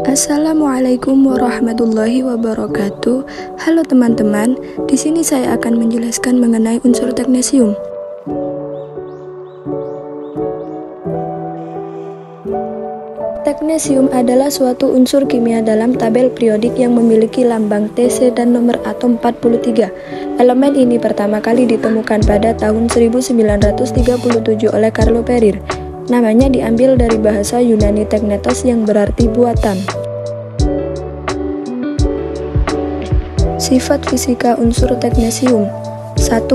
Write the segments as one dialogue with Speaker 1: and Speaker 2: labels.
Speaker 1: Assalamualaikum warahmatullahi wabarakatuh. Halo teman-teman, di sini saya akan menjelaskan mengenai unsur teknesium. Teknesium adalah suatu unsur kimia dalam tabel periodik yang memiliki lambang Tc dan nomor atom 43. Elemen ini pertama kali ditemukan pada tahun 1937 oleh Carlo Perir. Namanya diambil dari bahasa Yunani teknetos yang berarti buatan. Sifat fisika unsur teknesium. 1.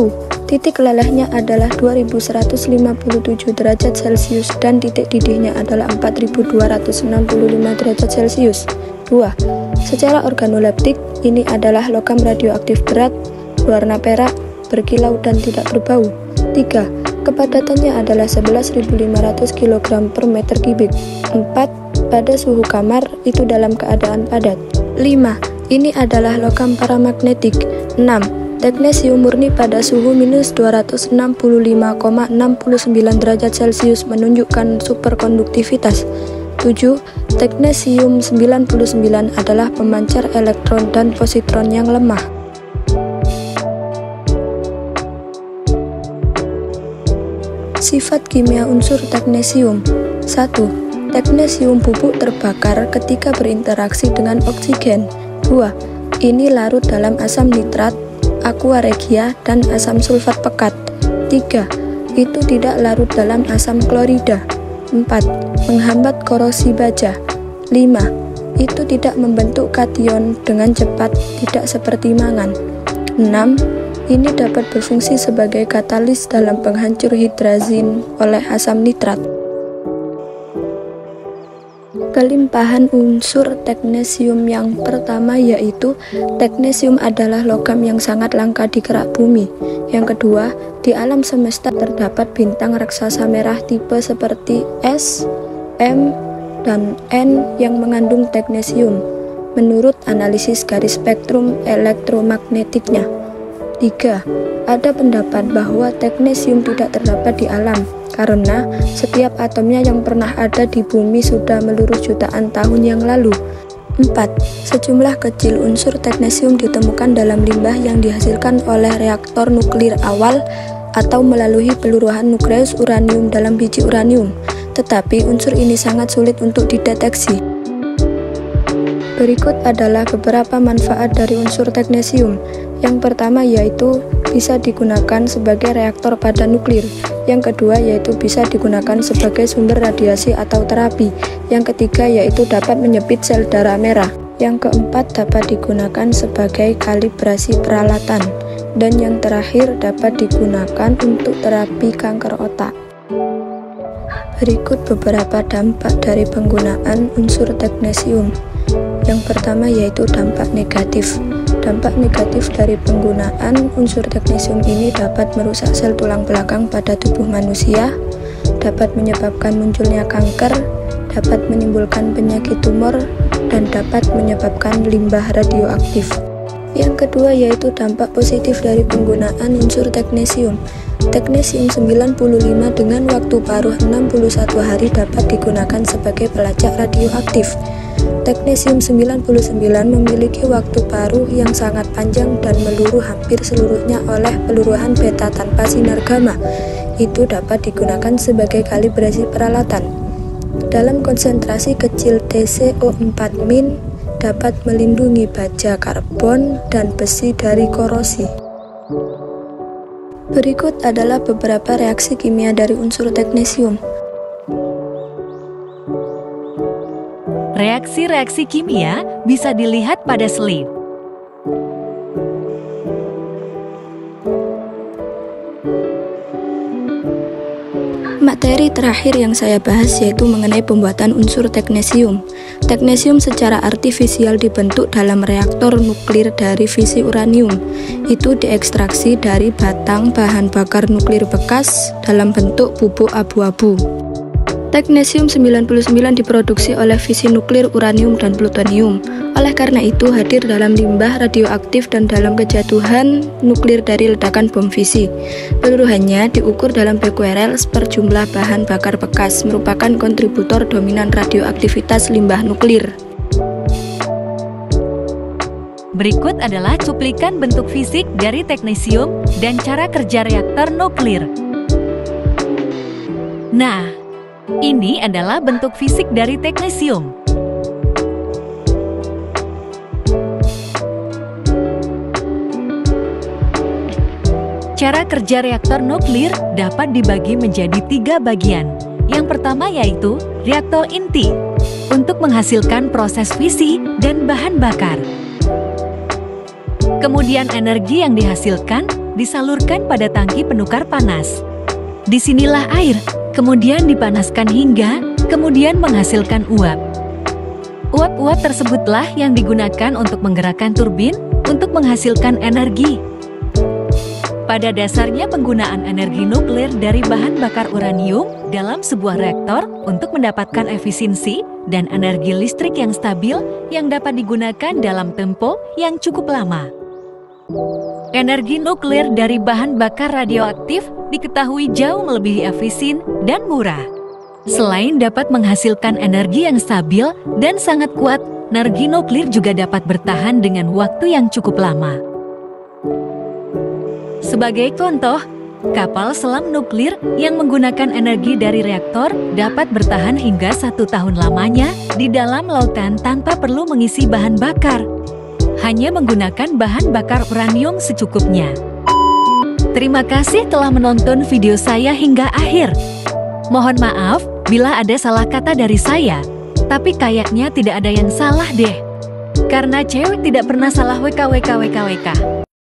Speaker 1: Titik lelehnya adalah 2157 derajat Celcius dan titik didihnya adalah 4265 derajat Celcius. 2. Secara organoleptik, ini adalah logam radioaktif berat, berwarna perak, berkilau dan tidak berbau. 3. Kepadatannya adalah 11.500 kg per meter kubik. 4. Pada suhu kamar, itu dalam keadaan padat. 5. Ini adalah logam paramagnetik. 6. Teknesium murni pada suhu minus 265,69 derajat Celcius menunjukkan superkonduktivitas. 7. Teknesium 99 adalah pemancar elektron dan positron yang lemah. Sifat kimia unsur teknesium. 1. Teknesium bubuk terbakar ketika berinteraksi dengan oksigen. 2. Ini larut dalam asam nitrat, aqua regia, dan asam sulfat pekat. 3. Itu tidak larut dalam asam klorida. 4. Menghambat korosi baja. 5. Itu tidak membentuk kation dengan cepat, tidak seperti mangan. 6. Ini dapat berfungsi sebagai katalis dalam penghancur hidrazin oleh asam nitrat. Kelimpahan unsur teknesium yang pertama yaitu teknesium adalah logam yang sangat langka di kerak bumi. Yang kedua, di alam semesta terdapat bintang raksasa merah tipe seperti S, M, dan N yang mengandung teknesium menurut analisis garis spektrum elektromagnetiknya. 3. Ada pendapat bahwa teknesium tidak terdapat di alam karena setiap atomnya yang pernah ada di bumi sudah meluruh jutaan tahun yang lalu. 4. Sejumlah kecil unsur teknesium ditemukan dalam limbah yang dihasilkan oleh reaktor nuklir awal atau melalui peluruhan nukleus uranium dalam biji uranium, tetapi unsur ini sangat sulit untuk dideteksi. Berikut adalah beberapa manfaat dari unsur teknesium. Yang pertama yaitu bisa digunakan sebagai reaktor pada nuklir. Yang kedua yaitu bisa digunakan sebagai sumber radiasi atau terapi. Yang ketiga yaitu dapat menyebit sel darah merah. Yang keempat dapat digunakan sebagai kalibrasi peralatan. Dan yang terakhir dapat digunakan untuk terapi kanker otak. Berikut beberapa dampak dari penggunaan unsur teknesium. Yang pertama yaitu dampak negatif. Dampak negatif dari penggunaan unsur teknesium ini dapat merusak sel tulang belakang pada tubuh manusia, dapat menyebabkan munculnya kanker, dapat menimbulkan penyakit tumor, dan dapat menyebabkan limbah radioaktif. Yang kedua yaitu dampak positif dari penggunaan unsur teknesium. Teknesium 95 dengan waktu paruh 61 hari dapat digunakan sebagai pelacak radioaktif. Teknesium 99 memiliki waktu paruh yang sangat panjang dan meluruh hampir seluruhnya oleh peluruhan beta tanpa sinar gamma. Itu dapat digunakan sebagai kalibrasi peralatan. Dalam konsentrasi kecil TCO4- dapat melindungi baja karbon dan besi dari korosi. Berikut adalah beberapa reaksi kimia dari unsur teknesium.
Speaker 2: Reaksi-reaksi kimia bisa dilihat pada slide.
Speaker 1: Materi terakhir yang saya bahas yaitu mengenai pembuatan unsur teknesium. Teknesium secara artifisial dibentuk dalam reaktor nuklir dari fisi uranium. Itu diekstraksi dari batang bahan bakar nuklir bekas dalam bentuk bubuk abu-abu. Teknesium 99 diproduksi oleh fisi nuklir uranium dan plutonium. Oleh karena itu hadir dalam limbah radioaktif dan dalam kejatuhan nuklir dari ledakan bom fisi. Peluruhannya diukur dalam bequerels per jumlah bahan bakar bekas, merupakan kontributor dominan radioaktivitas limbah nuklir.
Speaker 2: Berikut adalah cuplikan bentuk fisik dari teknesium dan cara kerja reaktor nuklir. Nah, ini adalah bentuk fisik dari teknesium. Cara kerja reaktor nuklir dapat dibagi menjadi 3 bagian. Yang pertama yaitu reaktor inti, untuk menghasilkan proses fisi dan bahan bakar. Kemudian energi yang dihasilkan disalurkan pada tangki penukar panas. Disinilah air, kemudian dipanaskan hingga kemudian menghasilkan uap. Uap-uap tersebutlah yang digunakan untuk menggerakkan turbin untuk menghasilkan energi. Pada dasarnya penggunaan energi nuklir dari bahan bakar uranium dalam sebuah reaktor untuk mendapatkan efisiensi dan energi listrik yang stabil yang dapat digunakan dalam tempo yang cukup lama. Energi nuklir dari bahan bakar radioaktif diketahui jauh melebihi efisien dan murah. Selain dapat menghasilkan energi yang stabil dan sangat kuat, energi nuklir juga dapat bertahan dengan waktu yang cukup lama. Sebagai contoh, kapal selam nuklir yang menggunakan energi dari reaktor dapat bertahan hingga 1 tahun lamanya di dalam lautan tanpa perlu mengisi bahan bakar. Hanya menggunakan bahan bakar uranium secukupnya. Terima kasih telah menonton video saya hingga akhir. Mohon maaf bila ada salah kata dari saya, tapi kayaknya tidak ada yang salah deh. Karena cewek tidak pernah salah WKWKWKWK.